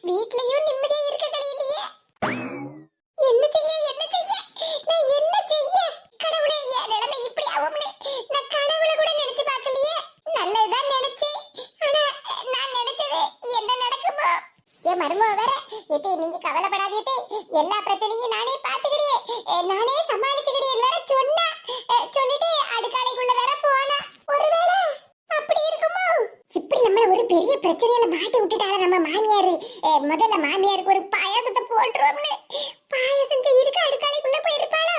வீட்லயும் நிம்மதியா இருக்க கலையிலேயே. என்ன செய்ய என்ன செய்ய நான் என்ன செய்ய? கடவுளே, என் நிலைமை இப்படி ஆகும்னு நான் கனவுல கூட நினைச்சு பார்க்கலையே. நல்லதுதான் நினைச்சேன், ஆனா நான் நினைச்சது என்ன நடக்குமோ? என் மருமக வேற, எத்தே நீங்க கவலைப்படாதே, எல்லா பிரச்சனையும் நானே பாத்துக்கிட்டே நானே சமாளிச்சுக்கிட்டே வேற சொன்னா. சொல்லிட்டு அடுக்காலைக்குள்ள வேற போனா. ஒருவேளை அப்படி இருக்குமோ? இப்படி நம்ம ஒரு பெரிய பிரச்சனையில மாட்டி விட்டுட்டால நம்ம மாமியாரு. முதல்ல மாமியாருக்கு ஒரு பாயாசத்தை போட்டுருவோம்னு பாயாசம் செய்யறதுக்கு அடுக்காலைக்குள்ள போயிருப்பாளோ?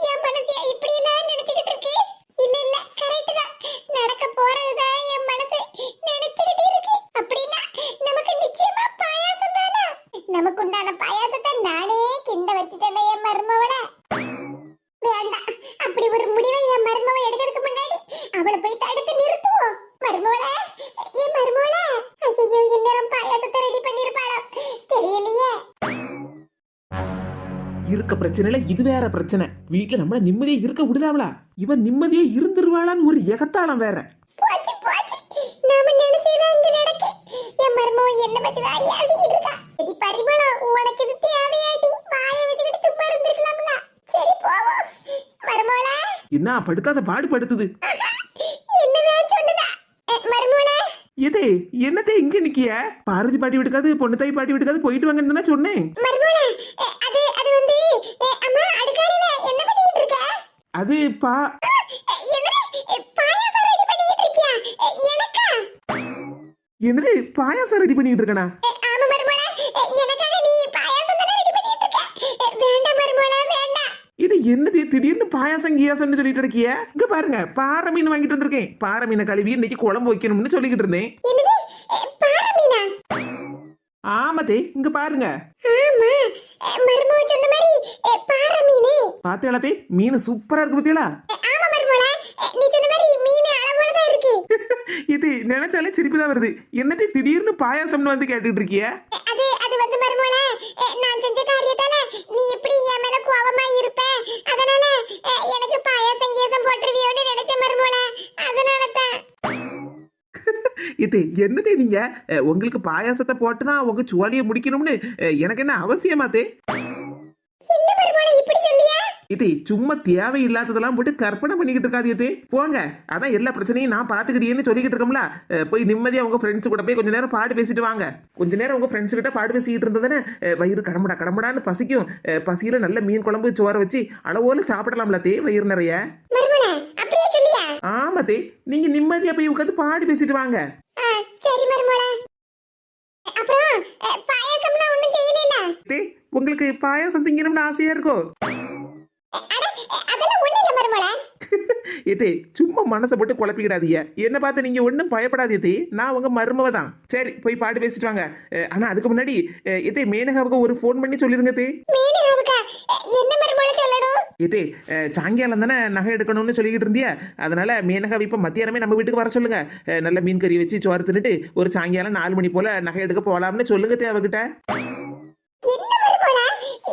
என் மனசு இப்படி எல்லாம் நினைச்சுக்கிட்டு இருக்கு. இல்ல இல்ல, கரெக்ட் தான். நடக்க போறதுதான் என் மனசு நினைச்சுக்கிட்டு இருக்கு. அப்படின்னா நமக்கு நிச்சயமா பாயாசம் தானா? நமக்கு உண்டான பாயாசத்தை நானே கிண்ட வச்சுட்டேன் என் மருமவள. வேண்டாம், அப்படி ஒரு முடிவை என் மருமவ எடுக்கிறதுக்கு முன்னாடி அவளை போய் தடுத்து நிறுத்துவோம். மருமவள, என் மருமவள, ஐயோ இந்நேரம் பாயாசத்தை ரெடி பண்ணிருப்பாளோ தெரியலையே. இருக்க பிரச்சனைல இது வேற பிரச்சனை. வீட்டுல நம்மள நிம்மதியா இருக்க விடுதாவளா? இவன் நிம்மதியா இருந்துருவாளான்னு ஒரு எகத்தாளம் வேற. போச்சு போச்சு, நாம நினைச்சதுதான் இங்க நடக்கு. என் மருமவ என்ன பத்தி தான் யோசிச்சுட்டு இருக்கா. சரி பரிமளம், உனக்கு இது தேவையாடி? வாயை வச்சுக்கிட்டு சும்மா இருந்திருக்கலாம்ல. சரி போவோம். மருமவள, என்ன படுத்தாத பாடுபடுத்துது? என்னதான் சொல்லுதா மருமவள? எதே என்னதே இங்க நிக்கிய? பாரதி பாட்டி விட்டுக்காது, பொண்ணு தாய் பாட்டி விட்டுக்காது, போயிட்டு வாங்கன்னு தானே சொன்னேன். மருமவள, அது வந்து அம்மா அடுக்காலையில என்ன பண்ணிட்டு இருக்க? அது என்ன பாயாசம் ரெடி பண்ணிட்டு இருக்கியா? எனக்கா? என்னது பாயாசம் ரெடி பண்ணிட்டு இருக்கனா? ஆமா மருமவள, எனக்காக நீ பாயாசம் தான ரெடி பண்ணிட்டு இருக்க. வேண்டாம் மருமவள, வேண்டாம். இது என்னது திடீர்னு பாயாசம் கியாசம்னு சொல்லிட்டு இருக்கிய? இங்க பாருங்க, பாறை மீன் வாங்கிட்டு வந்திருக்கேன். பாறை மீனை கழுவி இன்னைக்கு குழம்பு வைக்கணும்னு சொல்லிக்கிட்டு இருந்தேன். என்னது பாறை மீனா? ஆமாதே, இங்க பாருங்க. ஆமா, மருமவ சொன்ன மாதிரி பாறை மீனே. பாத்தேளாதே, மீன் சூப்பரா இருக்கு பாத்தீங்களா? ஆமா மருமவள, நீ சொன்ன மாதிரி மீன் அளவோட தான் இருக்கு. இது நினைச்சாலே சிரிப்பு தான் வருது. என்னது திடீர்னு பாயாசம்னு வந்து கேட்டுட்டு இருக்கிய? அது வந்து மருமவள, நான் செஞ்ச காரியத்தால நீ எப்படி என் மேல கோவமா இருப்ப, அதனால எனக்கு பாயாசம் கேசம் போட்டுருவியோன்னு நினைச்ச மருமவள, அதனால தான். இது என்னதே நீங்க உங்களுக்கு பாயாசத்தை போட்டுதான் உங்க சுவாலியை முடிக்கணும்னு எனக்கு என்ன அவசியமாத்தே? என்ன மருமவள இப்படி சொல்லியா? இது சும்மா தேவையில்லாததெல்லாம் போட்டு கற்பனை பண்ணிக்கிட்டு இருக்காதே. போங்க, அதான் எல்லா பிரச்சனையும் நான் பாத்துக்கிட்டேன்னு சொல்லிக்கிட்டு இருக்கோம்ல. போய் நிம்மதியா உங்க ஃப்ரெண்ட்ஸ் கூட போய் கொஞ்ச நேரம் பாடு பேசிட்டு வாங்க. கொஞ்ச நேரம் உங்க ஃப்ரெண்ட்ஸ் கிட்ட பாடு பேசிக்கிட்டு இருந்ததுன்னு வயிறு கடம்படா கடம்படான்னு பசிக்கும். பசியில நல்ல மீன் குழம்பு சோறு வச்சு அளவோல சாப்பிடலாம்ல தே, வயிறு நிறைய. மருமவள அப்படியே சொல்லியா? ஆமாத்தே, நீங்க நிம்மதியா போய் உட்காந்து பாடு பேசிட்டு வாங்க. சரி மருமவள. அப்புறம் பாயாசம்லாம் ஒண்ணும் செய்யல? தே, உங்களுக்கு பாயாசம் திங்கணும்னு ஆசையா இருக்கோ? அதெல்லாம் ஒண்ணு இல்ல மருமவள. ஏதே சும்மா மனசை போட்டு குழப்பிக்கிடாதீங்க. என்ன பார்த்து நீங்க ஒன்றும் பயப்படாதே, நான் உங்க மருமவ தான். சரி போய் பாட்டு பேசிட்டு வாங்க. ஆனா அதுக்கு முன்னாடி இதே மேனகாவுக்கு ஒரு ஃபோன் பண்ணி சொல்லிருங்க தே. மேனகாவுக்கா? என்ன மருமவள சொல்லணும்? இதே சாயங்காலம் தானே நகை எடுக்கணும்னு சொல்லிக்கிட்டு இருந்தியா, அதனால மேனகாவை இப்ப மத்தியானமே நம்ம வீட்டுக்கு வர சொல்லுங்க. நல்ல மீன் கறி வச்சு சோறு தின்னுட்டு ஒரு சாயங்காலம் 4 மணி போல நகை எடுக்க போலாம்னு சொல்லுங்க தே அவகிட்ட. என்ன மருமவள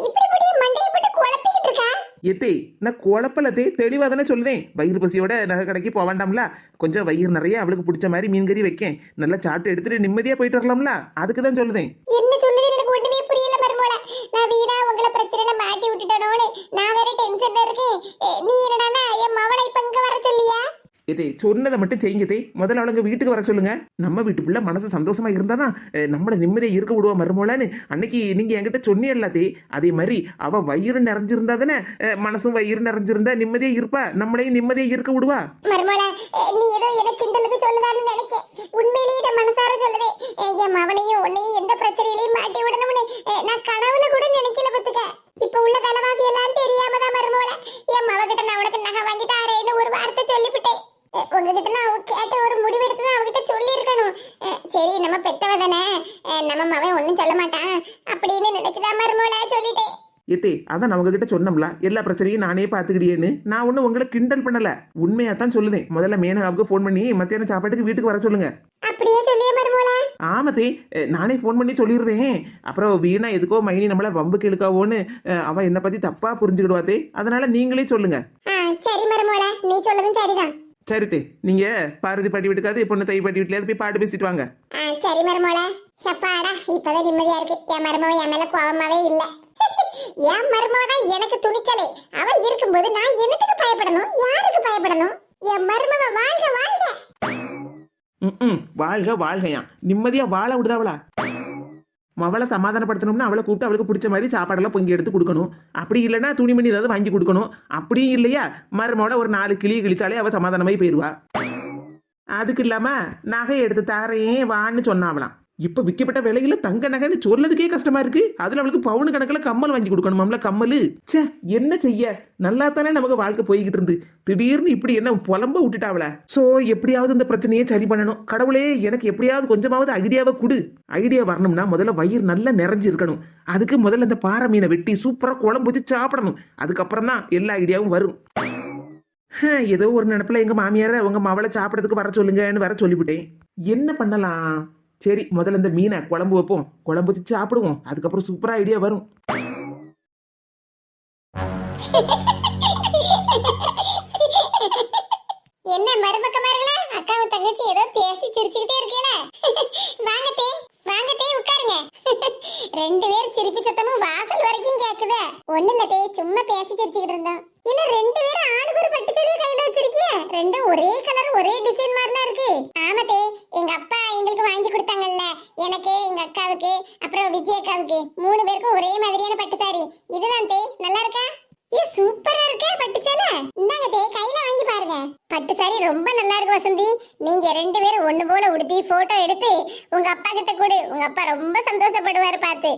இப்படி மண்டைய போட்டு குழப்பிக்கிட்டு இருக்கா? எத்தே நான் குழப்பலத்தே, தெளிவா தானே சொல்லுதேன். வயிறு பசியோட நகை கடைக்கு போக வேண்டாம்ல, கொஞ்சம் வயிறு நிறைய அவளுக்கு பிடிச்ச மாதிரி மீன் கறி வைக்கேன். நல்லா சாப்பிட்டு எடுத்துட்டு நிம்மதியா போயிட்டு வரலாம்ல, அதுக்கு தான் சொல்லுதேன். என்ன சொல்லுது எனக்கு ஒண்ணுமே புரியல மருமவள. நான் வீணா உங்களை பிரச்சனையில மாட்டி விட்டுட்டனோன்னு நான் வேற டென்ஷன்ல இருக்கேன். நீ என்னடானா என் மவளை இப்ப இங்க வர சொல்லியா? இதே சொன்னதை மட்டும் செய்யுங்கதே. முதல்ல அவளுங்க வீட்டுக்கு வர சொல்லுங்க. நம்ம வீட்டுக்குள்ள மனசு சந்தோஷமா இருந்தாதான் நம்மள நிம்மதியா இருக்க விடுவா மருமோலன்னு அன்னைக்கு நீங்க என்கிட்ட சொன்னீங்கல்லாதே. அதே மாதிரி அவ வயிறு நிறைஞ்சிருந்தா தானே மனசும் வயிறு நிறைஞ்சிருந்தா நிம்மதியா இருப்பா, நம்மளையும் நிம்மதியா இருக்க விடுவா. மருமோல, நீ ஏதோ எனக்கு கிண்டலுக்கு சொல்லுதான்னு நினைக்க, உண்மையிலேயே நான் மனசார சொல்லுதே. என் மவனையும் உன்னையும் எந்த பிரச்சனையிலையும் மாட்டி விடணும்னு நான் கனவுல கூட நினைக்கல பத்துக்க. இப்ப உள்ள தலைவாசி எல்லாம் தெரியாமதான் மருமோல என் மவகிட்ட நான் உனக்கு நகை வாங்கி தாரேன்னு ஒரு வார்த்தை சொல்லிவிட்டேன். உங்ககிட்ட நான் கேட்ட ஒரு முடிவெடுத்து தான் அவகிட்ட சொல்லி இருக்கணும். சரி நம்ம பெத்தவ தானே, நம்ம மவன் ஒன்னும் சொல்ல மாட்டான் அப்படின்னு நினைச்சுதான் மருமோல சொல்லிட்டேன். ஏத்தே அதான் நான் உங்ககிட்ட சொன்னோம்ல, எல்லா பிரச்சனையும் நானே பாத்துக்கிட்டேன்னு. நான் ஒன்னும் உங்களை கிண்டல் பண்ணல, உண்மையா தான் சொல்லுதேன். முதல்ல மேனகாவுக்கு ஃபோன் பண்ணி மத்தியானம் சாப்பாட்டுக்கு வீட்டுக்கு வர சொல்லுங்க. அப்படியே சொல்லியே மருமோல? ஆமத்தே, நானே ஃபோன் பண்ணி சொல்லிடுறேன். அப்புறம் வீணா எதுக்கோ மைனி நம்மள வம்பு கேளுக்காவோன்னு அவ என்ன பத்தி தப்பா புரிஞ்சுக்கிடுவாத்தே, அதனால நீங்களே சொல்லுங்க. சரி மருமோல, நீ சொல்லதும் சரிதான். சரித்தே, நீங்க பாரதி பாட்டி வீட்டுக்காது பொண்ணு தை பாட்டி வீட்டுல போய் பாட்டு பேசிட்டு வாங்க. சரி மருமோள. எப்பாடா இப்பதான் நிம்மதியா இருக்கு. என் மருமவ என் மேல கோபமாவே இல்ல. என் மருமவ தான் எனக்கு துணிச்சலே. அவ இருக்கும்போது நான் என்னத்துக்கு பயப்படணும்? யாருக்கு பயப்படணும்? என் மருமவ வாழ்க வாழ்க. வாழ்க வாழ்கையா, நிம்மதியா வாழ விடுதாவளா? அவளை சமாதானப்படுத்தணும்னா அவளை கூப்பிட்டு அவளுக்கு பிடிச்ச மாதிரி சாப்பாடெல்லாம் பொங்கி எடுத்து கொடுக்கணும். அப்படி இல்லைன்னா துணிமணி ஏதாவது வாங்கி கொடுக்கணும். அப்படியும் இல்லையா மருமோட ஒரு 4 கிளி கிழிச்சாலே அவள் சமாதானமாய் போயிடுவா. அதுக்கு இல்லாம நகை எடுத்து தாரையே வான்னு சொன்னாவலாம். இப்ப விற்கப்பட்ட விலையில தங்க நகைன்னு சொல்லதுக்கே கஷ்டமா இருக்கு. அதுல அவளுக்கு பவுன் கணக்கில் கம்மல் வாங்கி கொடுக்கணுமாம்ல. கம்மல் சே, என்ன செய்ய? நல்லா தானே நமக்கு வாழ்க்கை போய்கிட்டு இருந்து திடீர்னு இப்படி என்ன புலம்ப விட்டுட்டாவல. சோ எப்படியாவது இந்த பிரச்சனையை சரி பண்ணணும். கடவுளே, எனக்கு எப்படியாவது கொஞ்சமாவது ஐடியாவை கொடு. ஐடியா வரணும்னா முதல்ல வயிறு நல்லா நிறைஞ்சு இருக்கணும். அதுக்கு முதல்ல இந்த பாறை மீனை வெட்டி சூப்பரா குழம்பு வச்சு சாப்பிடணும். அதுக்கப்புறம் தான் எல்லா ஐடியாவும் வரும். ஏதோ ஒரு நினைப்புல எங்க மாமியார உங்க மவளை சாப்பிடறதுக்கு வர சொல்லுங்கன்னு வர சொல்லிவிட்டேன். என்ன பண்ணலாம்? சரி, முதல்ல இந்த மீனை குழம்பு வைப்போம். குழம்பு வச்சு சாப்பிடுவோம். அதுக்கப்புறம் சூப்பரா ஐடியா வரும். என்ன மருமக்கமார்களா? அக்காவும் தங்கச்சி ஏதோ பேசி சிரிச்சுக்கிட்டே இருக்கீங்களா? வாங்கத்தே வாங்கத்தே உட்காருங்க. 2 பேரும் சிரிப்பு சத்தமும் வாசல் வரைக்கும் கேக்குதா? ஒண்ணு இல்லதே, சும்மா பேசி சிரிச்சுக்கிட்டு இருந்தோம். என்ன 2 பேரும் ஆளுக்கு ஒரு பட்டு சேலையை கையில வச்சிருக்கீங்க? ரெண்டும் ஒரே கலர் ஒரே டிசைன் மாதிரிலாம் இருக்கு. ஆமாதே, எங்க அப்பா எங்களுக்கு வாங்கி கொடுத்தாங்கல்ல, எனக்கு எங்க அக்காவுக்கு அப்புறம் விஜய் அக்காவுக்கு 3 பேருக்கும் ஒரே மாதிரியான பட்டு சாரி. இதுதான் தே, நல்லா இருக்கா? சூப்பரா இருக்கே பட்டு சேலை. இந்தாங்க தே, கையில வாங்கி பாருங்க. பட்டு சாரி ரொம்ப நல்லா இருக்கு வசந்தி. நீங்க 2 பேரும் ஒண்ணு போல உடுத்தி போட்டோ எடுத்து உங்க அப்பா கிட்ட கொடு. உங்க அப்பா ரொம்ப சந்தோஷப்படுவாரு பார்த்து.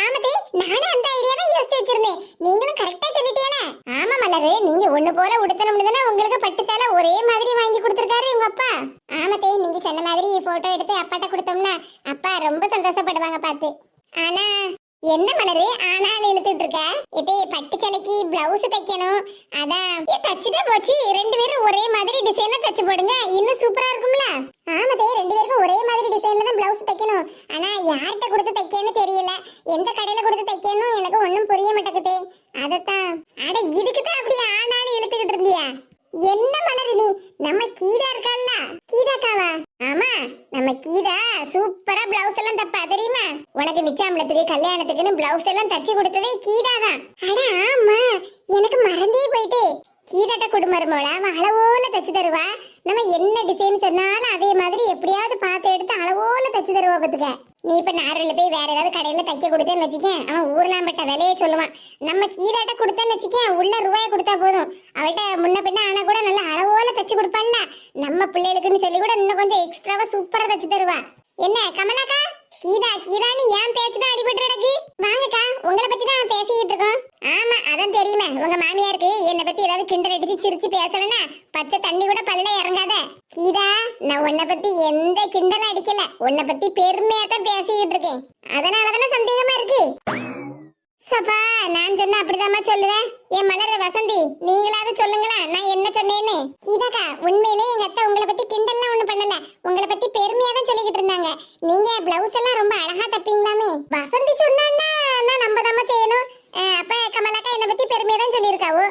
ஆமாதே, நானும் அந்த ஐடியா தான் யோசிச்சு வச்சிருந்தேன். நீங்களும் கரெக்டா சொல்லிட்டீங்களா? ஆமா மலரு, நீங்க ஒண்ணு போல உடுத்தணும்னு தானே உங்களுக்கு பட்டு சேலை ஒரே மாதிரி வாங்கி கொடுத்திருக்காரு உங்க அப்பா. ஆமாதே, நீங்க சொன்ன மாதிரி போட்டோ எடுத்து அப்பாட்ட கொடுத்தோம்னா அப்பா ரொம்ப சந்தோஷப்படுவாங்க பார்த்து. ஆனா என்ன மலரு ஆனாலும் இழுத்துட்டு இருக்க? இதே பட்டு சேலைக்கு பிளவுஸ் தைக்கணும். அதான் தச்சுட்டே போச்சு. 2 பேரும் ஒரே மாதிரி டிசைன்ல தச்சு போடுங்க, இன்னும் சூப்பரா இருக்கும்ல. ஆமாதே, 2 பேருக்கும் ஒரே மாதிரி டிசைன்ல தான் பிளவுஸ் தைக்கணும். ஆனா யார்கிட்ட கொடுத்து தைக்கன்னு தெரியல. எந்த கடையில கொடுத்து தைக்கணும் எனக்கு ஒன்னும் புரிய மாட்டேங்குதே. அதத்தான். அட இதுக்கு தான் அப்படி ஆனாலும் இழுத்துக்கிட்டு இருந்தியா? என்ன மலரு நீ? நம்ம கீதா இருக்கல்ல, கீதாக்காவா? ஆமா, நம்ம கீதா சூப்பரா பிளவுஸ் எல்லாம் தப்பா தெரியுமா? உனக்கு நிச்சயமலத்துக்கு கல்யாணத்துக்குன்னு பிளவுஸ் எல்லாம் தச்சு கொடுத்ததே கீதா தான். அட ஆமா, எனக்கு மறந்தே போயிட்டு. கீதாட்ட குடும்பமோல அளவோல தச்சு தருவா. நம்ம என்ன டிசைன் சொன்னாலும் அதே மாதிரி எப்படியாவது பார்த்து எடுத்து அளவோல தச்சு தருவா பத்துக்க. நீ இப்ப நாரில் போய் வேற ஏதாவது கடையில தைக்க கொடுத்தேன்னு வச்சுக்க, அவன் ஊர்லாம் பட்ட விலையை சொல்லுவான். நம்ம கீதாட்ட கொடுத்தேன்னு வச்சுக்க, உள்ள ரூபாயை கொடுத்தா போதும். அவள்கிட்ட முன்ன பின்ன ஆனா கூட நல்ல அளவோல தச்சு கொடுப்பாள்ல. நம்ம பிள்ளைகளுக்குன்னு சொல்லி கூட இன்னும் கொஞ்சம் எக்ஸ்ட்ராவா சூப்பரா தச்சு தருவா. என்ன கமலாக்கா? கீதா கீதான்னு ஏன் பேச்சுதான் அடிபட்டு கிடக்கு. வாங்கக்கா, உங்களை பத்தி தான் பேசிக்கிட்டு இருக்கோம். ஆமா, அதான் தெரியுமே. உங்க மாமியாருக்கு என்னை பத்தி ஏதாவது கிண்டல் அடிச்சு சிரிச்சு பேசலன்னா பச்சை தண்ணி கூட பல்ல இறங்காத. கீதா, நான் உன்னை பத்தி எந்த கிண்டலும் அடிக்கல. உன்னை பத்தி பெருமையா தான் பேசிக்கிட்டு இருக்கேன். அதனாலதானே சந்தேகமா இருக்கு. சப்பா, நான் சொன்ன அப்படிதாம்மா சொல்லுவேன். என் மலர வசந்தி, நீங்களாவது சொல்லுங்களா நான் என்ன சொன்னேன்னு. கீதாக்கா, உண்மையிலே எங்க அத்தை உங்களை பத்தி கிண்டல்லாம் ஒண்ணும் பண்ணல. உங்களை பத்தி பெருமையா தான் சொல்லிக்கிட்டு இருந்தாங்க. நீங்க பிளவுஸ் எல்லாம் ரொம்ப அழகா தப்பீங்களாமே. வசந்தி சொன்னான்னா நான் நம்பதாம செய்யணும். அப்ப கமலாக்கா என்னை பத்தி பெருமையா தான் சொல்லியிருக்காவோ.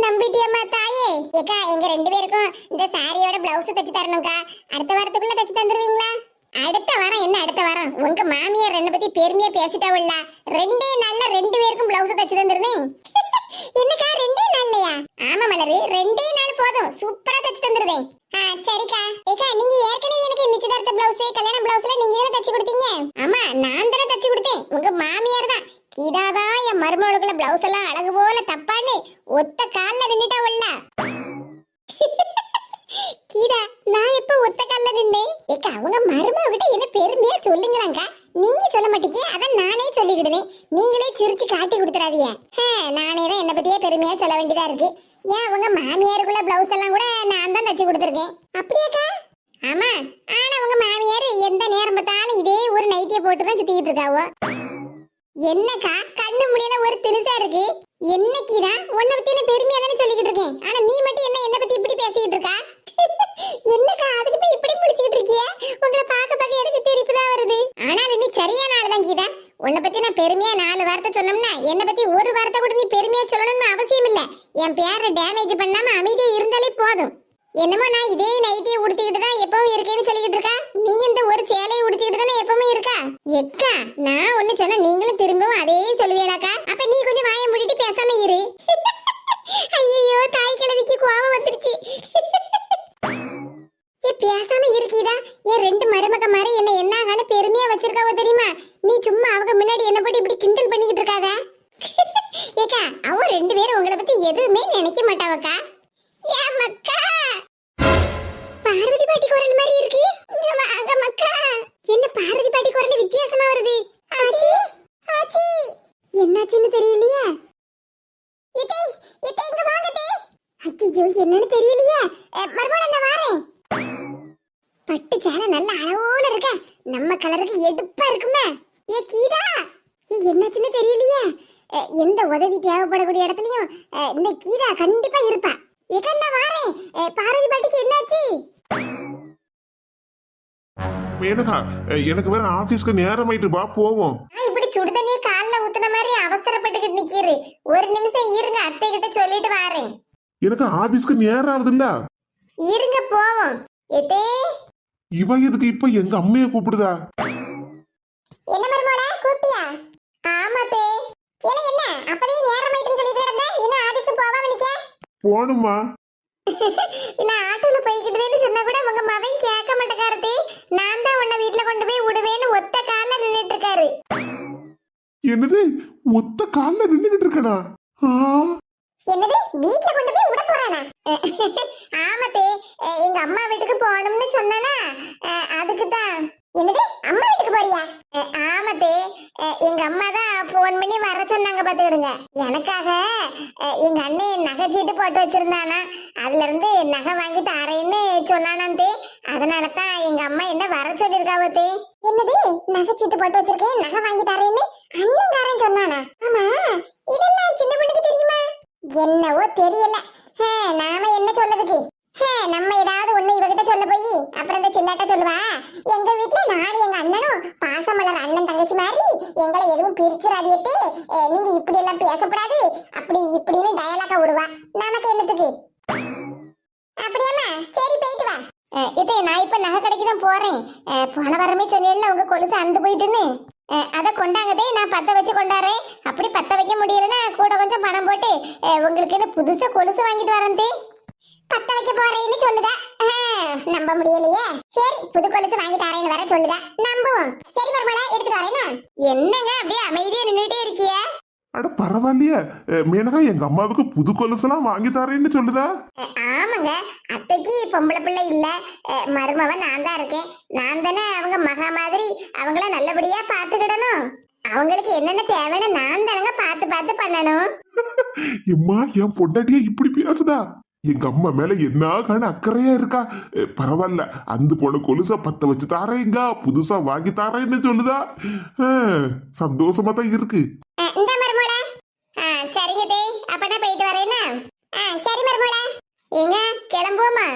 நம்பிட்டியம்மா தாயே. ஏக்கா, எங்க 2 பேருக்கும் இந்த சாரியோட பிளவுஸ் தச்சு தரணும்க்கா. அடுத்த வாரத்துக்குள்ள தச்சு தந்துருவீங்களா? அடுத்த வாரம் என்ன அடுத்த வாரம்? உங்க மாமியார் என்ன பத்தி பெருமையா பேசிட்டாவுல்ல. 2 நாள்ல 2 பேருக்கும் பிளவுஸ் தச்சு தந்துருந்தேன். என்னக்கா 2 நாள்லயா? ஆமா மலரு, 2 நாள் போதும், சூப்பரா தச்சு தந்துருந்தேன். சரிக்கா. ஏக்கா, நீங்க ஏற்கனவே எனக்கு நிச்சயதார்த்த பிளவுஸ் கல்யாண பிளவுஸ்ல நீங்க தானே தச்சு கொடுத்தீங்க? ஆமா, நான் தானே தச்சு கொடுத்தேன். உங்க மாமியார் தான். கீதாதான் என் மருமகளுக்குள்ள பிளவுஸ் எல்லாம் அழகு போல தப்பான்னு ஒத்த கால்ல நின்னுட்டாவுல்ல. கீதா, நான் எப்ப ஒத்த கால்ல நின்னேன்? ஏக்கா, அவங்க மருமகிட்ட என்ன பெருமையா சொல்லுங்களாங்க. நீங்க சொல்ல மாட்டீங்க, அதான் நானே சொல்லிக்கிடுவேன். நீங்களே சிரிச்சு காட்டி கொடுத்துறாதீங்க. நானே தான் என்ன பத்தியே பெருமையா சொல்ல வேண்டியதா இருக்கு. ஏன் அவங்க மாமியாருக்குள்ள பிளவுஸ் எல்லாம் கூட நான் தான் தச்சு கொடுத்துருக்கேன். அப்படியாக்கா? ஆமா, ஆனா உங்க மாமியார் எந்த நேரம் பார்த்தாலும் இதே ஒரு நைட்டியை போட்டுதான் சுத்திக்கிட்டு இருக்காவோ. என்னக்கா, கண்ணு முடியல ஒரு தினுசா இருக்கு. என்னைக்குதான் உன்னை பத்தி என்ன பெருமையா தானே சொல்லிக்கிட்டு இருக்கேன். ஆனா நீ மட்டும் என்ன பத்தி இப்படி பேசிக்கிட்டு இருக்கா? என்னக்கா, அதுக்கு போய் இப்படி முடிச்சுக்கிட்டு இருக்கிய? உங்களை பார்க்க எனக்கு தெரிப்புதான் வருது. ஆனாலும் நீ சரியான ஆளுதான் கீதா. உன்னை பத்தி நான் பெருமையா 4 வார்த்தை சொன்னோம்னா என்னை பத்தி ஒரு வார்த்தை கூட நீ பெருமையா சொல்லணும்னு அவசியம் இல்ல. என் பேரை டேமேஜ் பண்ணாம அமைதியா இருந்தாலே போதும். என்னமா நான் இதே நைட்டியை உடுத்திக்கிட்டு தான் எப்பவும் இருக்கேன்னு சொல்லிக்கிட்டு இருக்கா, நீ இந்த ஒரு சேலையை உடுத்திக்கிட்டு தானே எப்பவுமே இருக்கா? எக்கா நான் ஒண்ணு சொன்னா நீங்களும் திரும்பவும் அதே சொல்லுவீங்களாக்கா? அப்ப நீ கொஞ்சம் வாயை மூடிட்டு பேசாம இரு. ஐயோ தாய் கிழவிக்கு கோபம் வந்துருச்சு. பேசாம இருக்கீதா? என் ரெண்டு மருமக மாதிரி என்ன என்னாகான பெருமையா வச்சிருக்காவோ தெரியுமா? நீ சும்மா அவங்க முன்னாடி என்ன போட்டு இப்படி கிண்டல் பண்ணிக்கிட்டு இருக்காத. ஏக்கா அவ ரெண்டு பேரும் உங்களை பத்தி எதுவுமே நினைக்க மாட்டாவக்கா. ஏன் மக்கா பார்வதி பாட்டி குரல் மாதிரி இருக்கு. இங்க வாங்க மக்கா. என்ன பார்வதி பாட்டி குரல் வித்தியாசமா வருது? ஆச்சி ஆச்சி என்னாச்சுன்னு தெரியலையே. இதே இதே இங்க வாங்க தே. ஐயோ என்னன்னு தெரியலையே. மறுபடியும் நான் வரேன். பட்டு சேலை நல்ல அளவோல இருக்க, நம்ம கலருக்கு எடுப்பா இருக்குமே. ஏ கீதா என்னாச்சுன்னு தெரியலையே. எந்த உதவி தேவைப்படக்கூடிய இடத்துலயும் இந்த கீதா கண்டிப்பா இருப்பா. ஏக்கா வாரேன். பார்வதி பாட்டிக்கு என்னாச்சு? மேனகா, எனக்கு வேற ஆபீஸ்க்கு நேரம் ஆயிட்டு, வா போவோம். இப்படி சுடு தண்ணிய கால்ல ஊத்துன மாதிரி அவசரப்பட்டுக்கிட்டு நிக்கிரு. ஒரு நிமிஷம் இருங்க, அத்தை கிட்ட சொல்லிட்டு வாரேன். எனக்கு ஆபீஸ்க்கு நேரம் ஆகுதுல்ல, இருங்க போவோம். எதே இவ எதுக்கு இப்ப எங்க அம்மைய கூப்பிடுதா? என்ன மருமோளே கூப்பிட்டியா? ஆமா தே. ஏல என்ன அப்பவே நேரம் ஆயிட்டுன்னு சொல்லிட்டு இருந்த, இன்னும் ஆபீஸ்க்கு போவாம நிக்க? போணுமா? நான் ஆட்டோல போய்கிட்டேன்னு சொன்னா கூட உங்க மவன் கேட்க மாட்டேக்காரதே. நான் தான் உன்னை வீட்டுல கொண்டு போய் விடுவேன்னு ஒத்த கால்ல நின்னுட்டு இருக்காரு. என்னது ஒத்த கால்ல நின்னுகிட்டு இருக்கடா? என்னது வீட்டுல கொண்டு போய் விட போறானா? ஆமாத்தே, எங்க அம்மா வீட்டுக்கு போகணும்னு சொன்னானா, அதுக்கு தான். என்னது அம்மா வீட்டுக்கு போறியா? ஆமாத்தே, எங்க அம்மா தான் போன் பண்ணி வர சொன்னாங்க பாத்துக்கிடுங்க. எனக்காக எங்க அண்ணன் நகை சீட்டு போட்டு வச்சிருந்தானா, அதுல இருந்து நகை வாங்கி தரேன்னு சொன்னானே. அதனால தான் எங்க அம்மா என்ன வர சொல்லிருக்காவத்தே. என்னது நகை சீட்டு போட்டு வச்சிருக்கேன், நகை வாங்கி தரேன்னு அண்ணன் சொன்னானா? ஆமா, இதெல்லாம் சின்ன பொண்ணுக்கு தெரியுமா? என்னவோ தெரியல. நாம என்ன சொல்லதுக்கு? நம்ம ஏதாவது ஒண்ணு இவகிட்ட சொல்ல போய் அப்புறம் இந்த சில்லாட்ட சொல்லுவா, எங்க வீட்டுல நானும் எங்க அண்ணனும் பாசமலர் அண்ணன் தங்கச்சி மாதிரி எங்களை எதுவும் பிரிச்சிடாதியத்தே, நீங்க இப்படி எல்லாம் பேசப்படாது அப்படி இப்படின்னு டயலாக்கா விடுவா. நமக்கு என்னத்துக்கு? அப்படியாமா, சரி போயிட்டு வா. இதே நான் இப்ப நகை கடைக்கு தான் போறேன். போன வாரமே சொன்னேன்ல உங்க கொலுசு அந்து போயிட்டுன்னு, அதை கொண்டாங்கதே. நான் பத்த வச்சு கொண்டாடுறேன். அப்படி பத்த வைக்க முடியலன்னா கூட கொஞ்சம் பணம் போட்டு உங்களுக்கு புதுசா கொலுசு வாங்கிட்டு வரேன். பத்த வைக்க போறேன்னு சொல்லுதா? நம்ப முடியலையே. சரி புது கொலுசு வாங்கி தரேன்னு வர சொல்லுதா, நம்புவோம். சரி மருமலா எடுத்துட்டு வரேனா? என்னங்க அப்படியே அமைதியா நின்னுட்டே இருக்கிய? அட பரவாயில்லையே மேனகா, எங்க அம்மாவுக்கு புது கொலுசெல்லாம் வாங்கி தரேன்னு சொல்லுதா? ஆமாங்க, அத்தைக்கு பொம்பளை பிள்ளை இல்ல, மருமவன் நான் தான் இருக்கேன். நான் தானே அவங்க மகா மாதிரி அவங்கள நல்லபடியா பாத்துக்கிடணும். அவங்களுக்கு என்னென்ன தேவைன்னு நான் தானங்க பார்த்து பார்த்து பண்ணணும். எம்மா, என் பொண்டாட்டியா இப்படி பேசுதா? எங்க அம்மா மேல என்ன காண அக்கறையா இருக்கா. பரவாயில்ல, அந்த போன கொலுசா பத்த வச்சு தாரேங்க, புதுசா வாங்கி தாரேன்னு சொல்லுதா. சந்தோஷமா தான் இருக்கு. இந்த மருமோள சரிங்க தே, அப்ப நான் போயிட்டு வரேன்னா? சரி மருமோள, ஏங்க கிளம்புவோமா?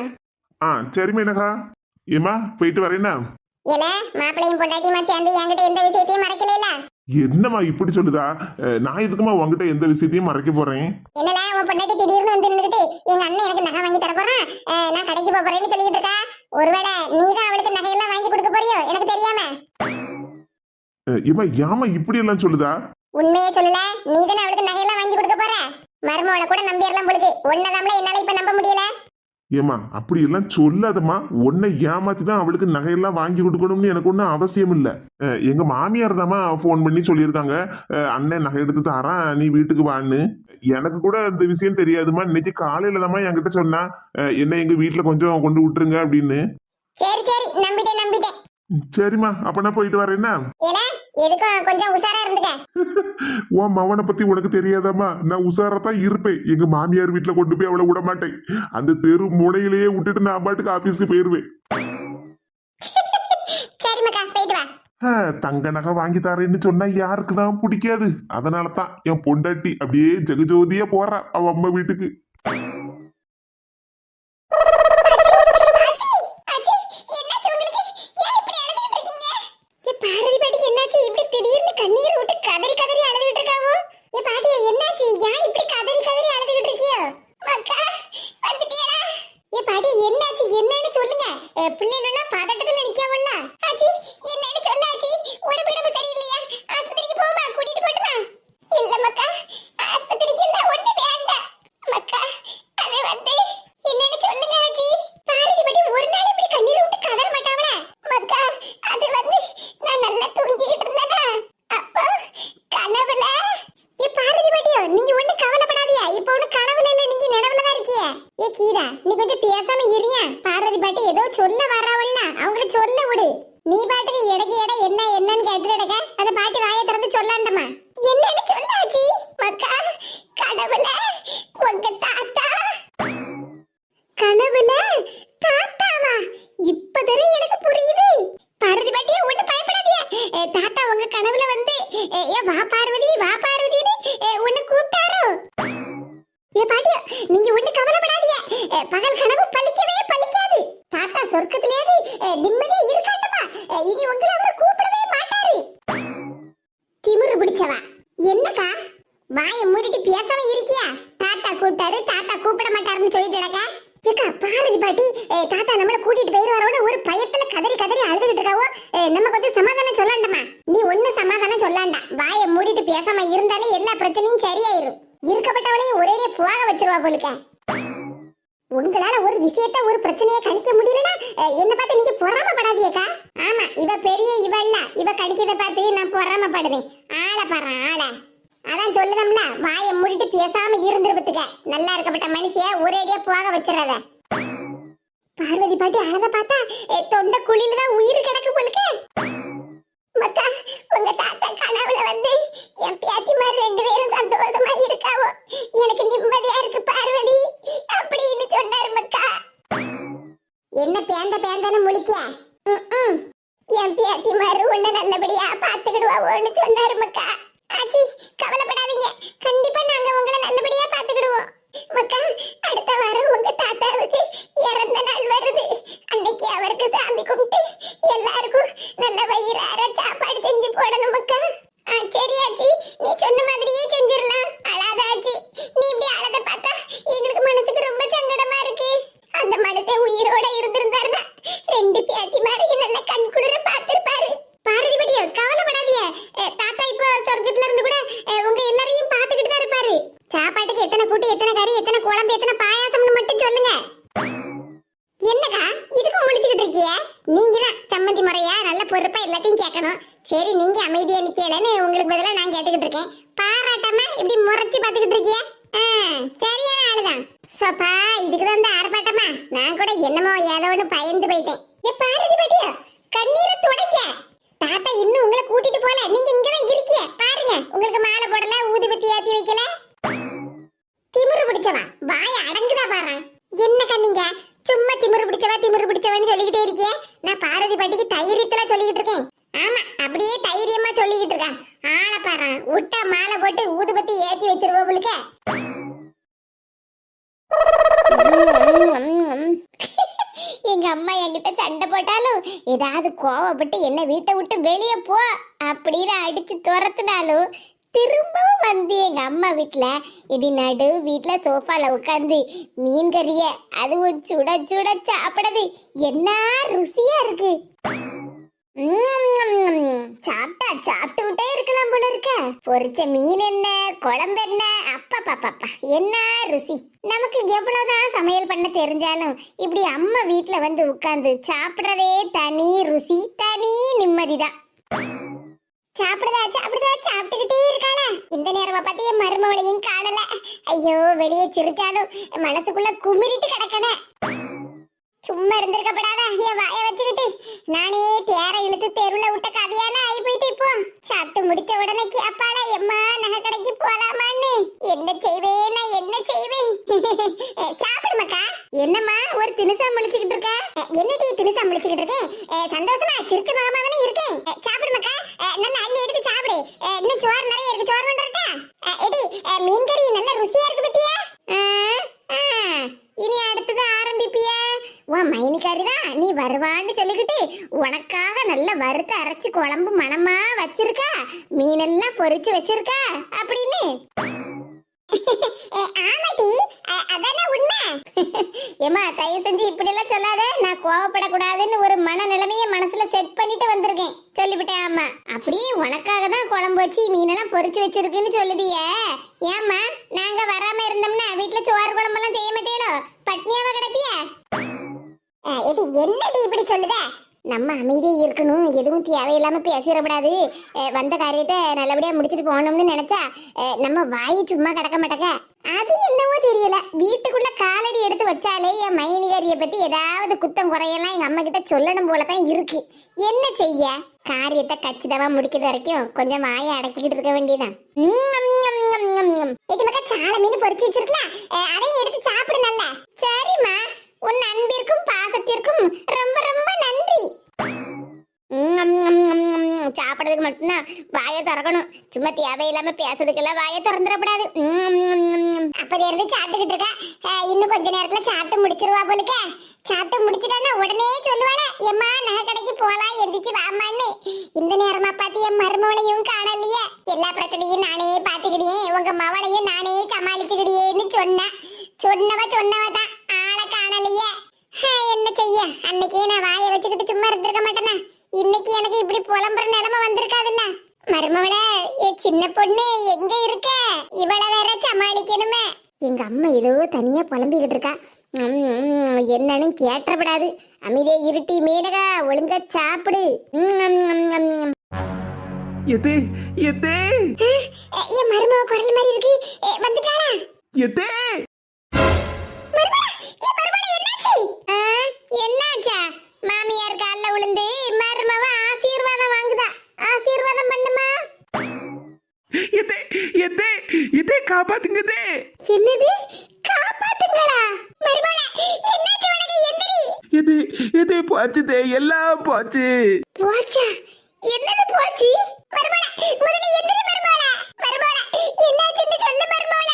சரி மேனகா, ஏமா போயிட்டு வரேன்னா? ஏல மாப்பிள்ளையும் பொண்டாட்டியுமா சேர்ந்து என்கிட்ட எந்த விஷயத்தையும் மறைக்கல. என்னம்மா இப்படி சொல்லுதா? நான் எதுக்குமா உங்ககிட்ட எந்த விஷயத்தையும் மறைக்க போறேன்? என்னல உன் பொண்டாட்டி திடீர்னு வந்து நின்னுட்டு எங்க அண்ணன் எனக்கு நகை வாங்கி தர போறான், நான் கடைக்கு போக போறேன்னு சொல்லிட்டு இருக்கா. ஒருவேளை நீதான் அவளுக்கு நகையெல்லாம் வாங்கி கொடுக்க போறியோ எனக்கு தெரியாம? ஏமா இப்படி எல்லாம் சொல்லுதா? உண்மையே சொல்லல, நீதானே அவளுக்கு நகையெல்லாம் வாங்கி கொடுக்க போற. மருமோளை கூட நம்பிடலாம் பொழுது, ஒன்னதாம்ல என்னால இப்ப நம்ப முடியல. ஏமா அப்படி எல்லாம் சொல்லாதம்மா, உன்னை ஏமாத்தி தான் அவளுக்கு நகையெல்லாம் வாங்கி கொடுக்கணும்னு எனக்கு ஒன்றும் அவசியம் இல்லை. எங்க மாமியார் தாம்மா ஃபோன் பண்ணி சொல்லியிருக்காங்க, அண்ணன் நகை எடுத்து தாரான், நீ வீட்டுக்கு வான்னு. எனக்கு கூட இந்த விஷயம் தெரியாதுமா, இன்னைக்கு காலையில தாம்மா என்கிட்ட சொன்னா, என்ன எங்க வீட்டுல கொஞ்சம் கொண்டு விட்டுருங்க அப்படின்னு. சரி சரி, நம்பிட்டேன் நம்பிட்டேன். சரிம்மா, அப்ப நான் போயிட்டு வரேன்னா? எதுக்கும் கொஞ்சம் உஷாரா இருந்துக்க. உன் மவனை பத்தி உனக்கு தெரியாதாம்மா, நான் உஷாரத்தான் இருப்பேன். எங்க மாமியார் வீட்டுல கொண்டு போய் அவளை விட மாட்டேன். அந்த தெரு முனையிலேயே விட்டுட்டு நான் பாட்டுக்கு ஆபீஸ்க்கு போயிருவேன். தங்க நகை வாங்கி தரேன்னு சொன்னா யாருக்குதான் பிடிக்காது. அதனாலதான் என் பொண்டாட்டி அப்படியே ஜெகஜோதியா போறா அவ அம்மா வீட்டுக்கு. என்ன நல்லா தூங்கிக்கிட்டு இருந்தேனா அப்போ கனவுல பார்வதி பாட்டியோ நீங்க ஒண்ணு கவலைப்படாதீயா. இப்ப ஒண்ணு கனவுல இல்ல, நீங்க நினைவுல தான் இருக்கிய. ஏ கீரா நீ கொஞ்சம் பேசாம இருியா. பார்வதி பாட்டி ஏதோ சொல்ல வர்றவள்ல அவங்கள சொல்ல விடு. நீ பாட்டுக்கு எடக்கு எடை என்னன்னு கேட்டுட்டு இருக்க. அந்த பாட்டி வாயை திறந்து சொல்லாண்டமா. என்னன்னு சொல்லாச்சி மக்கா? கனவுல உங்க தாத்தா. கனவுல தாத்தாவா? இப்பதானே எனக்கு புரியுது. பார்வதி பாட்டியே ஒண்ணு பயப்படாதீங்க. தாத்தா உங்க கனவுல வந்து ஏ வா பார்வதி வா பார்வதின்னு உன்னை கூப்பிட்டாரோ? ஏ பாட்டியா நீங்க ஒண்ணு கவலைப்படாதீங்க. பகல் கனவு பலிக்கவே பலிக்காது. தாத்தா சொர்க்கத்திலேயே நிம்மதியா இருக்காண்டமா. இனி உங்களை அவர் கூப்பிடவே மாட்டாரு. திமிரு பிடிச்சவா. என்னக்கா வாயை மூடிட்டு பேசாம இருக்கியா? தாத்தா கூப்பிட்டாரு தாத்தா கூப்பிட மாட்டாருன்னு சொல்லிட்டு இருக்க. ஏக்கா பார்வதி பாட்டி தாத்தா நம்மள கூட்டிட்டு போயிருவாரோட ஒரு பயத்துல கதறி கதறி அழுதுகிட்டு இருக்காவோ. நம்ம கொஞ்சம் சமாதானம் சொல்லாண்டமா. நீ ஒண்ணு சமாதானம் சொல்லாண்டா. வாயை மூடிட்டு பேசாம இருந்தாலே எல்லா பிரச்சனையும் சரியாயிரும். இருக்கப்பட்டவளையும் ஒரேடியே போக வச்சிருவா போலுக்க. உங்களால ஒரு விஷயத்த ஒரு பிரச்சனையை கணிக்க முடியலன்னா என்ன பார்த்து நீங்க பொறாமப்படாதீக்கா. ஆமா இவ பெரிய இவ இல்ல, இவ கணிக்கதை பார்த்து நான் பொறாமப்படுவேன். ஆளை பாரு ஆளை. அதான் சொல்லுதம்ல வாயை மூடிட்டு பேசாம இருந்துருப்பதுக்க. நல்லா இருக்கப்பட்ட மனுஷிய ஒரேடியா போக வச்சிடாத. பார்வதி பாட்டி அழக பார்த்தா தொண்டை குழியில தான் உயிர் கிடக்கு போலுக்கு. மக்கா உங்க தாத்தா கனவுல வந்து என் பேத்திமார் 2 பேரும் சந்தோஷமா இருக்காவோ, எனக்கு நிம்மதியா இருக்கு பார்வதி அப்படின்னு சொன்னாரு மக்கா. என்ன பேந்தன்னு முழிக்க? என் பேத்திமார் உன்னை நல்லபடியா பாத்துக்கிடுவாவோன்னு சொன்னாரு மக்கா. ஆச்சி கவலைப்படாதீங்க, கண்டிப்பா நாங்க உங்களை நல்லபடியா பாத்துக்கிடுவோம் மக்கா. அடுத்த வாரம் உங்க தாத்தாவுக்கு இறந்த நாள் வருது. அன்னைக்கு அவருக்கு சாமி கும்பிட்டு எல்லாருக்கும் நல்ல வயிறார சாப்பாடு செஞ்சு போடணும் மக்கா. சரி ஆச்சி நீ சொன்ன மாதிரியே செஞ்சிடலாம். அழாத ஆச்சி, நீ இப்படி அழத பார்த்தா எங்களுக்கு மனசுக்கு ரொம்ப சங்கடமா இருக்கு. அந்த மனுஷன் உயிரோட இருந்திருந்தாருன்னா 2 பேத்தி மாதிரி நல்ல கண் குளிர பார்த்திருப்பாரு. பார்வதி பாட்டியோ கவலைப்படாதீங்க. தாத்தா இப்போ சொர்க்கத்துல இருந்து கூட உங்க எல்லாரையும் பாத்துக்கிட்டு தான் இருப்பாரு. சாப்பாட்டுக்கு எத்தனை கூட்டு எத்தனை கறி எத்தனை குழம்பு எத்தனை பாயாசம்னு மட்டும் சொல்லுங்க. என்னக்கா இதுக்கும் முழிச்சுக்கிட்டு இருக்கிய? நீங்க தான் சம்மந்தி முறையா நல்ல பொறுப்பா எல்லாத்தையும் கேட்கணும். சரி நீங்க அமைதியா நிக்கலன்னு உங்களுக்கு பதிலா நான் கேட்டுக்கிட்டு இருக்கேன். பாராட்டாம இப்படி முறைச்சு பாத்துக்கிட்டு இருக்கிய? சரியான ஆளுதான். சோப்பா இதுக்குதான் இந்த ஆர்ப்பாட்டமா? நான் கூட என்னமோ ஏதோன்னு பயந்து போயிட்டேன். பார்வதி பாட்டியா கண்ணீரை துடைக்க. தாத்தா இன்னும் உங்களை கூட்டிட்டு போல, நீங்க இங்கதான் இருக்கிய. பாருங்க உங்களுக்கு மாலை போடல ஊதுபத்தி ஏத்தி வைக்கல. திமிரு பிடிச்சவா வாய அடங்குதா பாரு. என்னக்கா நீங்க சும்மா திமிரு பிடிச்சவன்னு சொல்லிக்கிட்டே இருக்கிய? நான் பார்வதி பாட்டிக்கு தைரியத்துல சொல்லிக்கிட்டு இருக்கேன். ஆமா அப்படியே தைரியமா சொல்லிக்கிட்டு இருக்கேன். ஆளை பாரு விட்டா மாலை போட்டு ஊதுபத்தி ஏத்தி வச்சிருவோம். எங்க அம்மா என்கிட்ட சண்டை போட்டாலும் ஏதாவது கோவப்பட்டு என்ன வீட்டை விட்டு வெளியே போ அப்படின்னு அடிச்சு துரத்துனாலும் திரும்பவும் வந்து எங்க அம்மா வீட்டுல இப்படி நடு வீட்டுல சோஃபால உட்காந்து மீன் கறிய அதுவும் சுட சுட சாப்பிடுறது என்ன ருசியா இருக்கு. சாப்பிட்டுட்டே இருக்கலாம் போல இருக்க. பொரிச்ச மீன் என்ன குழம்பு என்ன அப்பா பாப்பா என்ன ருசி. நமக்கு எவ்வளவுதான் சமையல் பண்ண தெரிஞ்சாலும் இப்படி அம்மா வீட்டுல வந்து உட்கார்ந்து சாப்பிடுறதே தனி ருசி தனி நிம்மதிதான். சாப்பிடுதா சாப்பிட்டுக்கிட்டே இருக்காளா? இந்த நேரமா பார்த்து என் மருமவளையும் காணல. ஐயோ வெளியே சிரிச்சாலும் மனசுக்குள்ள குமிரிட்டு கிடக்கன. சும்மா இருந்திருக்கப்படாதா என் வாய வச்சுக்கிட்டு. நானே தேரை இழுத்து தெருவுல விட்ட கதையால ஆகி போயிட்டு இப்போ சாப்பிட்டு முடிச்ச உடனே கேப்பாளா எம்மா நகை கடைக்கு போலாமான்னு. என்ன செய்வேன் நான் என்ன செய்வேன்? சாப்பிடுமாக்கா. என்னம்மா ஒரு தினுசா முழிச்சுக்கிட்டு இருக்க? என்னடி தினுசா முழிச்சுக்கிட்டு இருக்கேன்? சந்தோஷமா சிரிச்ச மகமா தானே இருக்கேன். சாப்பிடுமாக்கா, நல்லா அள்ளி எடுத்து சாப்பிடு. இன்னும் சோறு நிறைய இருக்கு, சோறு கொண்டுட்டா? எடி மீன் கறி நல்ல ருசியா இருக்கு பத்தியா? இனி அடுத்தது ஆரம்பிப்பிய. உன் மைனிக்காரிதான் நீ வருவான்னு சொல்லிக்கிட்டு உனக்காக நல்ல வறுத்து அரைச்சு குழம்பு மணமா வச்சிருக்கா, மீனெல்லாம் பொரிச்சு வச்சிருக்கா அப்படின்னு. ஆமாடி அதானே உண்மை. ஏமா தயவு செஞ்சு இப்படி எல்லாம் சொல்லாத. நான் கோவப்படக்கூடாதுன்னு ஒரு மனநிலைமைய மனசுல செட் பண்ணிட்டு வந்திருக்கேன். சொல்லிவிட்டேன். ஆமா அப்படியே உனக்காக தான் குழம்பு வச்சு மீனெல்லாம் பொரிச்சு வச்சிருக்குன்னு சொல்லுதிய. ஏமா நாங்க வராம இருந்தோம்னா வீட்டுல சோறு குழம்பெல்லாம் செய்ய மாட்டேளோ? பட்னியாவா கிடப்பிய? என்னடி இப்படி சொல்லுத? நம்ம அமைதியா இருக்கணும், எதுவும் தேவையில்லாம பேசிடக்கூடாது. வந்த காரியத்தை நல்லபடியா முடிச்சிட்டு போகணும்னு நினைச்சா நம்ம வாய் சும்மா கிடக்க மாட்டேங்க. அது என்னவோ தெரியல, வீட்டுக்குள்ள காலடி எடுத்து வச்சாலே என் மைனிகாரிய பத்தி ஏதாவது குத்தம் குறையெல்லாம் எங்க அம்மா கிட்ட சொல்லணும் போலதான் இருக்கு. என்ன செய்ய, காரியத்தை கச்சிதமா முடிக்கிறது வரைக்கும் கொஞ்சம் வாயை அடக்கிக்கிட்டு இருக்க வேண்டியதான். சால மீன் பொறிச்சு வச்சிருக்கலாம், அதையும் எடுத்து சாப்பிடு நல்லா. சரிம்மா, உன் அன்பிற்கும் பாசத்திற்கும் ரொம்ப ரொம்ப நன்றி. சாப்பிடறதுக்கு மட்டும்தான் வாயை திறக்கணும், சும்மா தேவையில்லாம பேசுறதுக்கெல்லாம் வாயை திறந்துடக்கூடாது. அப்படி இருந்து சாப்பிட்டுக்கிட்டு இருக்க, இன்னும் கொஞ்ச நேரத்துல சாப்பிட்டு முடிச்சிருவா போலுக்க. சாப்பிட்டு முடிச்சிட்டானா உடனே சொல்லுவாளே, எம்மா நகை கடைக்கு போலாம், எந்திரிச்சு வாமான்னு. இந்த நேரமா பார்த்து என் மருமவளையும் காணலையே, எல்லா பிரச்சனையும் நானே பாத்துக்கிடியே, உங்க மவளையும் நானே சமாளிச்சுக்கிடியேன்னு சொன்னவதான் ஆளை காணலையே. என்ன செய்ய, அன்னைக்கே நான் வாயை வச்சுக்கிட்டு சும்மா இருந்திருக்க மாட்டேனா, இன்னைக்கு எனக்கு இப்படி புலம்புற நிலைமை வந்திருக்காதுல்ல. மருமவள, சின்ன பொண்ணு எங்க இருக்க, இவளை வேற சமாளிக்கணுமே. எங்க அம்மா ஏதோ தனியா புலம்பிக்கிட்டு இருக்கா, என்னன்னு கேட்டப்படாது. அமைதியா இருட்டி மேனகா, ஒழுங்கா சாப்பிடு. எத்தே எத்தே என் மருமவ குரல் மாதிரி இருக்கு, வந்துட்டாளா? எத்தே என்னாச்சா? மாமியார் கால்ல விழுந்து மருமவ ஆசீர்வாதம் வாங்குதா, ஆசீர்வாதம் பண்ணுமா. எத்தே எத்தே எத்தே காப்பாத்துங்கதே. என்னது காப்பாத்துங்களா? மருமவள, என்னாச்சு உனக்கு? எந்திரி. எது எது போச்சுதே, எல்லாம் போச்சு. போச்சா? என்னது போச்சு? மருமவள, முதல்ல எந்திரி மருமவள. மருமவள, என்னாச்சுன்னு சொல்லு மருமவள.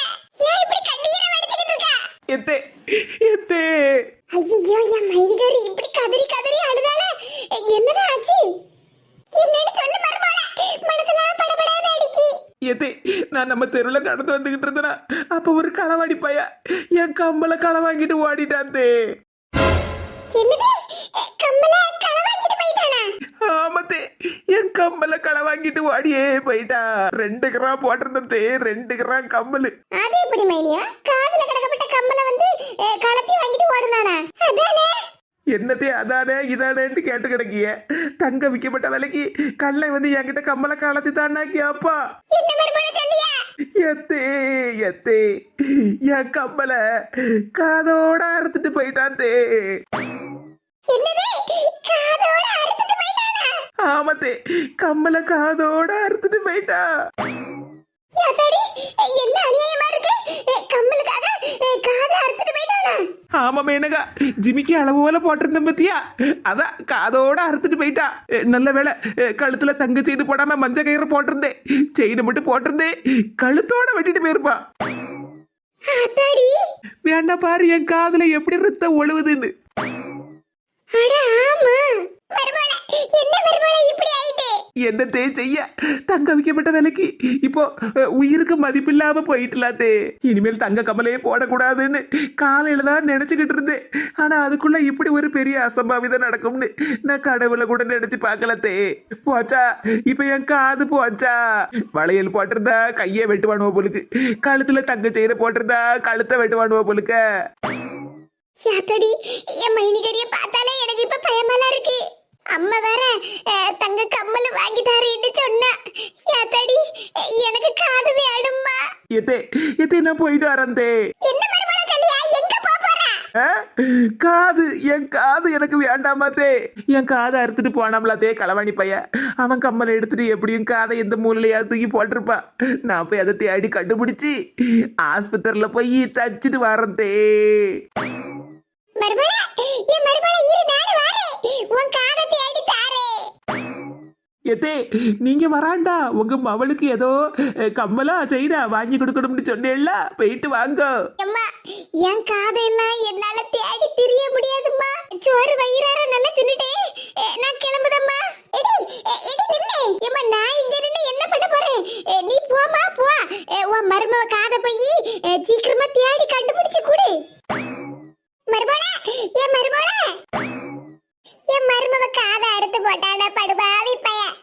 ஏன் இப்படி கண்ணீரை வடிச்சிட்டு இருக்க? எத்தே எத்தே. ஐயோ, என் மைனிகாரி இப்படி கதறி கதறி அழுதால, என்னதான் ஆச்சு? என்னன்னு சொல்லு மருமவள, மனசுலாம் படபடன்னு அடிக்கி. எத்தே, நான் நம்ம தெருவில் நடந்து வந்துகிட்டு இருந்தேனா, அப்ப ஒரு களவாடி பையா என் கம்மல களை வாங்கிட்டு ஓடிட்டாந்தே. என்னது? கம்மல களை வாங்கிட்டு போயிட்டானா? ஆமத்தே, என் கம்மல களை வாங்கிட்டு ஓடியே போயிட்டா. 2 கிராம் போட்டிருந்தே, 2 கிராம் கம்மலு. அது எப்படி மைனியா? காதுல கிடக்கப்பட்ட கம்மல வந்து கலத்தி வாங்கிட்டு ஓடுனானா? அதானே. என்னத்தே அதானே இதானேன்னு கேட்டு கிடக்கிய. தங்க விற்கப்பட்ட விலைக்கு கல்லை வந்து என்கிட்ட கம்மல காலத்தி தானா கேப்பா. என்ன மருமவள சொல்லியா? எத்தே எத்தே, என் கம்மல காதோட அறுத்துட்டு போயிட்டாந்தே. என்னது? காதோட அறுத்துட்டு போயிட்டானா? ஆமத்தே, கம்மல காதோட அறுத்துட்டு போயிட்டா. யாத்தாடி, என்ன அநியாயமா இருக்கு? கம்மலுக்காக காதை அறுத்துட்டு போயிட்டானா? ஆமா மேனகா, ஜிமிக்கி அளவு போல போட்டிருந்தேன் பத்தியா, அதான் காதோட அறுத்துட்டு போயிட்டா. நல்ல வேலை, கழுத்துல தங்க செயின் போடாம மஞ்சள் கயிறு போட்டிருந்தேன், செயின் மட்டும் போட்டிருந்தேன், கழுத்தோட வெட்டிட்டு போயிருப்பா. ஆத்தாடி, வேண்டா பாரு என் காதுல எப்படி ரத்தம் ஒழுவுதுன்னு. அட ஆமா மருமவள, என்ன மருமவள இப்படி ஆயிட்டு? என்னத்தே செய்ய, தங்க விற்கப்பட்ட விலைக்கு இப்போ உயிருக்கு மதிப்பில்லாம போயிட்டலாத்தே. இனிமேல் தங்க கமலையே போடக்கூடாதுன்னு காலையில தான் நினைச்சுக்கிட்டு இருந்தேன். ஆனா அதுக்குள்ள இப்படி ஒரு பெரிய அசம்பாவிதம் நடக்கும்னு நான் கடவுளை கூட நினைச்சு பார்க்கலத்தே. போச்சா, இப்ப என் காது போச்சா. வளையல் போட்டிருந்தா கையை வெட்டுவானுவ பொழுது, கழுத்துல தங்க செயின போட்டிருந்தா கழுத்தை வெட்டுவானுவ பொழுக்க. யாத்தாடி, என் மைனிகாரிய பார்த்தாலே எனக்கு இப்ப பயமாலாம் இருக்கு. அம்மா வேற தங்க கம்மல் வாங்கி தரேன்னு சொன்னா. யாத்தாடி, எனக்கு காது வேணும்மா. எத்தே எத்தே, நான் போயிட்டு வரந்தே. என்ன மருமவள சொல்லியா? எங்க போற? காது, என் காது எனக்கு வேண்டாமாத்தே. என் காதை அறுத்துட்டு போனாம்லாத்தே களவாணி பையன். அவன் கம்மலை எடுத்துட்டு எப்படியும் காதை எந்த மூலையா தூக்கி போட்டிருப்பான். நான் போய் அதை தேடி கண்டுபிடிச்சி ஆஸ்பத்திரியில போய் தச்சுட்டு வரந்தே. மருமவள, என் மருமவள இரு, நானு வரேன், உன் காதை தேடி தாரேன். எத்தே, நீங்க வராண்டா, உங்க மவளுக்கு ஏதோ கம்மலா செயினா வாங்கி கொடுக்கணும்னு சொன்னேன்ல, போயிட்டு வாங்க. அம்மா, என் காதையெல்லாம் என்னால தேடி திரிய முடியாதும்மா. சோறு வயிறார நல்லா தின்னுட்டேன், நான் கிளம்புதம்மா. எடி எடி நில்லு. ஏம்மா, நான் இங்க இருந்து என்ன பண்ண போறேன்? நீ போமா போ. உன் மருமவ காதை போய் சீக்கிரமா தேடி கண்டுபிடிச்சு கொடு. மருமவள, என் மருமவள, என் மருமவ காதை அறுத்து போட்டான படுபாவி பையன்.